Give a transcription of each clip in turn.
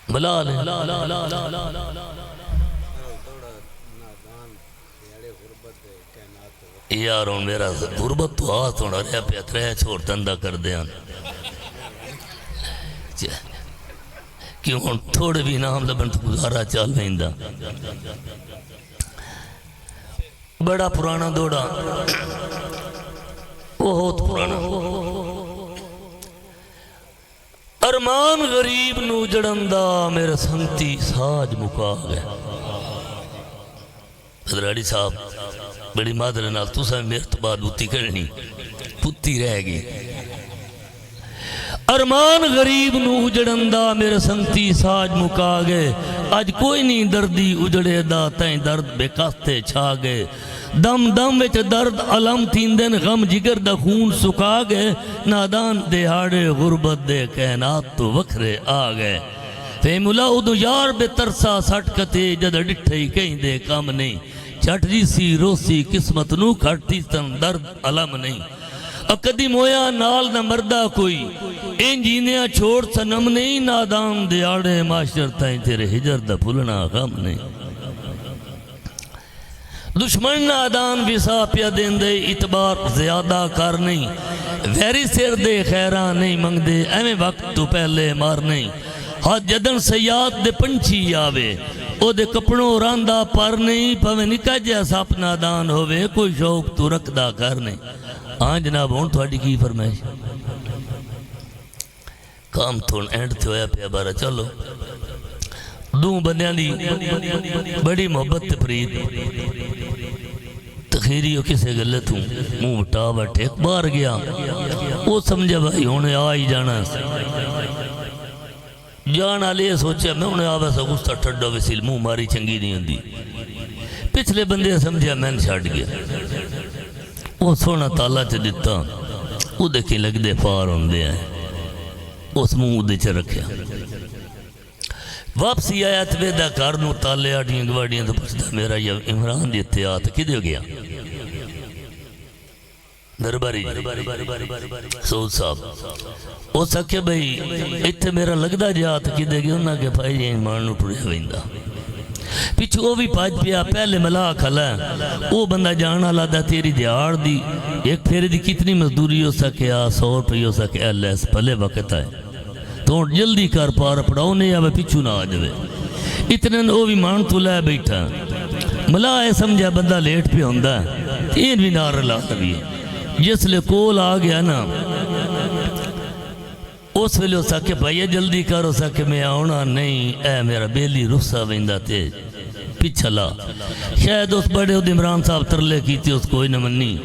بلا لے یار ہوں میرا غربت تو ہاتھ ہونا رہا پہ ترے چھوڑ تندہ کر دیا کیوں ہوں تھوڑے بھی نام لبن تو گزارا چال بہندہ بڑا پرانا دوڑا بہت پرانا ارمان غریب نو جڑندہ میرے سنگتی ساج مکا گئے حضراڑی صاحب بڑی مادر نال تو سامنے میرے تو بعد بوتی کرنی پتی رہ گئی ارمان غریب نو اجڑندہ میرے سنگتی ساج مکا گئے آج کوئی نہیں دردی اجڑے دا تائیں درد بے کاستے چھا گئے دم دم وچ درد علم تیندن غم جگر دا خون سکا گئے نادان دہاڑے غربت دے کائنات تو وکھرے آ گئے فے ملا ادو یار بے ترسا سٹ کتے جد ڈٹھئی کہیں دے کام نہیں چٹ جی سی روسی قسمت نو کھٹتی تن درد علم نہیں اکدی مویا نال نہ مردہ کوئی انجینیا چھوڑ سنم نہیں نادان دیاڑے معاشر تائیں تیرے ہجر دا پھلنا غم نہیں دشمن نادان ویسا پیا دین دے اتبار زیادہ کر نہیں ویری سیر دے خیران نہیں منگ دے ایمیں وقت تو پہلے مار نہیں ہاتھ جدن سیاد دے پنچھی آوے او دے کپڑوں راندہ پر نہیں پوے نکا جیسا اپنا دان ہوئے کوئی شوق تو رکھدہ کر نہیں آن جناب ہون تو ہڈی کی فرمائش کام تھوڑ اینڈ تھے ہویا پہ بارا چلو دوں بندیاں دی بڑی محبت تے پرید تخیری ہو کسے غلط ہوں منہ ٹاوا ٹیک بار گیا وہ سمجھا بھائی ہونے آئی جانا جانا لے سوچیا میں انہیں آوے سا گستا ٹھڑا ویسیل منہ ماری چنگی نہیں ہندی پچھلے بندے سمجھا میں نے چھاڑ گیا وہ سونا تالا چا دیتا وہ دیکھیں لگ دے پار ہوندے ہیں اس منہ دے چا رکھیا واپسی آیا تبیدہ کارنو تالے آٹھیں گواڑیاں تو پچھتا میرا یہ عمران دیتے آتا کی دے گیا درباری سعود صاحب وہ سکھے بھئی اتھے میرا لگدہ جاتا کی دے گیا انہا کہ بھائی یہ مانو پڑے ہوئندہ پیچھو وہ بھی پاج پیا پہلے ملا کھلا ہے وہ بندہ جانا لادا تیری دیار دی ایک پھیرے دی کتنی مزدوری ہو سکے 100 روپے ہو سکے اللہ اس پلے وقت آئے تو جلدی کر پارا پڑاؤ نہیں آوے پیچھو نہ آجوے اتنے وہ بھی مان تو لائے بیٹھا ملا ہے سمجھا بندہ لیٹ پہ ہوندہ ہے تین بھی نار لاتا بھی جس لئے کول آ گیا نا اس ویلے ہو سکے بھائی جلدی کر ہو سکے میں آونا نہیں اے میرا بیلی رخصہ ویندہ تیج پچھلا شاید اس بڑے خود عمران صاحب ترلے کی تھی اس کوئی نہ منی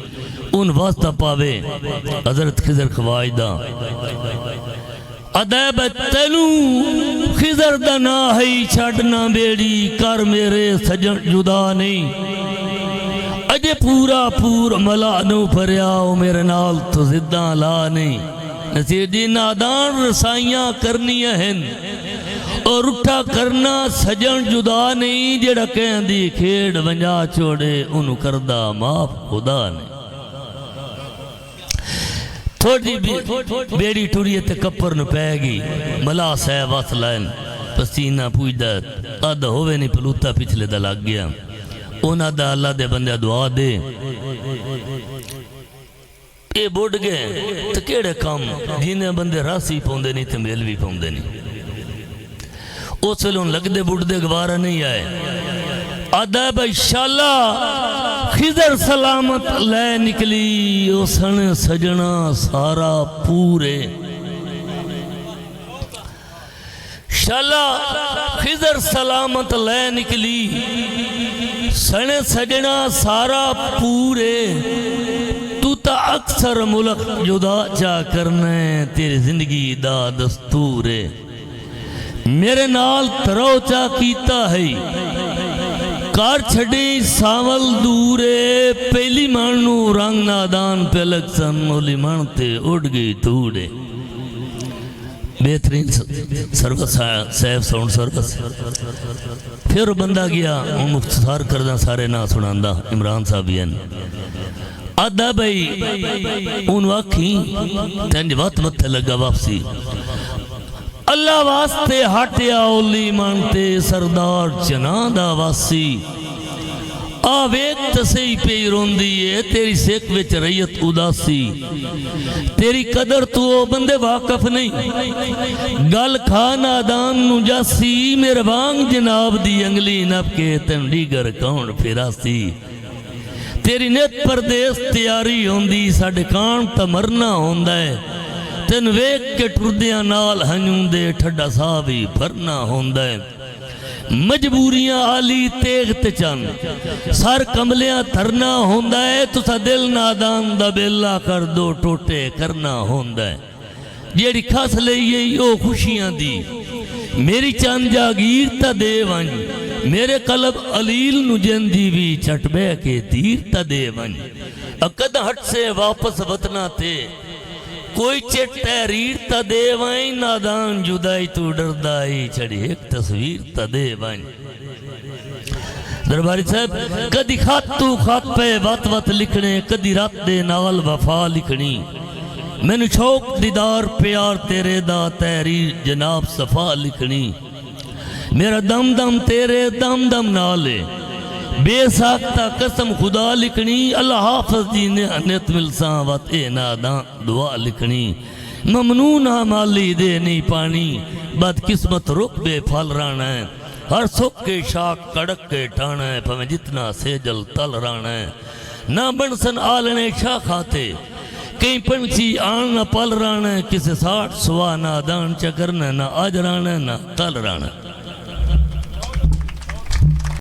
ان واسطہ پاوے حضرت خضر خواجدہ ادیب تینو خضر دا نہ ہی چھڑنا بیڑی کر میرے سجن جدا نہیں اجے پورا پور ملا نو پھریاؤ میرے نال تو زداں لا نہیں نصیر جی نادان رسائیاں کرنی ہیں اور اٹھا کرنا سجن جدا نہیں جڑا کہیں دی کھیڑ ونجا چھوڑے انہوں کردہ معاف خدا نہیں تھوڑی بیڑی ٹوریے تے کپر نو پہ گی ملا سہ واس لائن پسینہ پوچھدہ آدھا ہوئے نہیں پلوتا پچھلے دا لگ گیا اونا دا اللہ دے بندے دعا دے اے بوڑ گئے تو کیڑے کام جینے بندے راسی پوندے نہیں تے میل بھی پوندے نہیں اس ویلے ان لگ دے بوڑ دے گوارا نہیں آئے آدھا بھائی شاءاللہ خضر سلامت لے نکلی اسن سجنا سارا پورے شاءاللہ خضر سلامت لے نکلی سن سجنا سارا پورے تو تا اکثر ملک جدا جا کرنے تیری زندگی دا دستورے میرے نال تروچا کیتا ہے کار چھڑی ساول دورے پہلی مانو رنگ نادان پہلک سن مولی مانتے اڑ گئی توڑے بہترین سروس آیا سیف ساؤنڈ سروس پھر بندہ گیا ان مختصار کردہ سارے نہ سناندہ عمران صاحبین آدھا بھائی ان واقعی تین وقت مت لگا واپسی اللہ واسطے ہٹیا اولی مانتے سردار چنا دا واسی آویک تسی پہ روندی ہے تیری سیک وچ ریت اداسی تیری قدر تو بندے واقف نہیں گل کھا نادان نو جاسی میرے بانگ جناب دی انگلی نب کے تنڈی گر کون پھراسی تیری نیت پردیس تیاری ہوندی ساڑھے کان تا مرنا ہوندہ ہے تن ویک کے ٹردیاں نال ہنیوں دے ٹھڈا صاحبی بھرنا ہوندہ ہے مجبوریاں آلی تیغت چن سر کملیاں تھرنا ہوندہ ہے تو سا دل نادان دا بیلا کر دو ٹوٹے کرنا ہوندہ ہے جیڑی کھاس لئیے او خوشیاں دی میری چاند جاگیر تا دے ونج میرے قلب علیل نو جندی بھی چھٹ بے کے دیر تا دے ونج اکد ہٹ سے واپس وطنا تے کوئی چٹ تحریر تا دے وائیں نادان جدائی تو ڈردائی چھڑی ایک تصویر تا دے وائیں درباری صاحب کدی خط تو خط پہ وط وط لکھنے کدی رات دے نال وفا لکھنی میں نے شوق دیدار پیار تیرے دا تحریر جناب صفا لکھنی میرا دم دم تیرے دم دم نالے بے ساکتہ قسم خدا لکھنی اللہ حافظ جی نے انت ملساں وط اے نادان دعا لکھنی ممنون مالی دے نہیں پانی بد قسمت رک بے پھل رانا ہے ہر سکھ کے شاک کڑک کے ٹھانا ہے پھمیں جتنا سیجل تل رانا ہے نہ بنسن آلنے شاہ کھاتے کہیں پنچی آن نہ پل رانا ہے کسے ساٹھ سوا نادان چکرنا نہ آج رانا ہے نہ تل رانا ہے